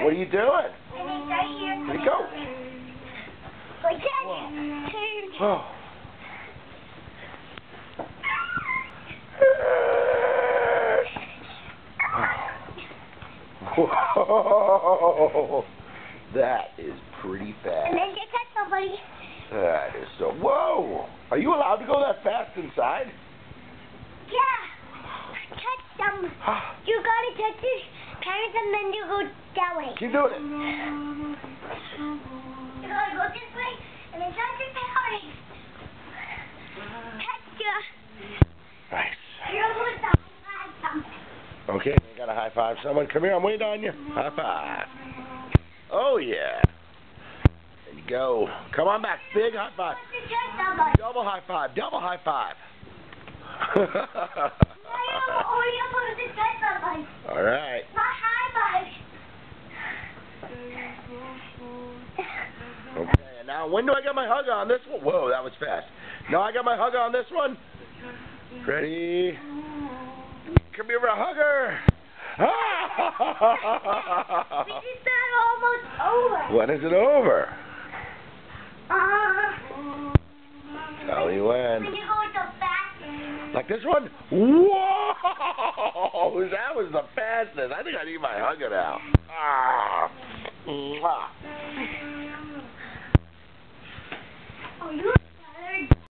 What are you doing? And it's right here. Where'd he go? Like that. Oh. Whoa. That is pretty fast. And then just touch somebody. That is so. Whoa! Are you allowed to go that fast inside? Yeah. Touch them. You gotta touch your parents and then you go that way. Keep doing it. You gotta go this way and then touch your parents. Touch your. Nice. You're supposed to high five them. Okay, I got to high five someone. Come here, I'm waiting on you. High five. Oh, yeah. There you go. Come on back. Big high five. Double high five. Double high five. All right. Not high five. Okay, and now when do I get my hug on this one? Whoa, that was fast. Now I got my hug on this one. Ready? Come here for a hugger. This is not almost over. When is it over? Tell me when. When you go with the fastest. Like this one? Whoa! That was the fastest. I think I need my hugger now. Ah. Mwah. Oh, you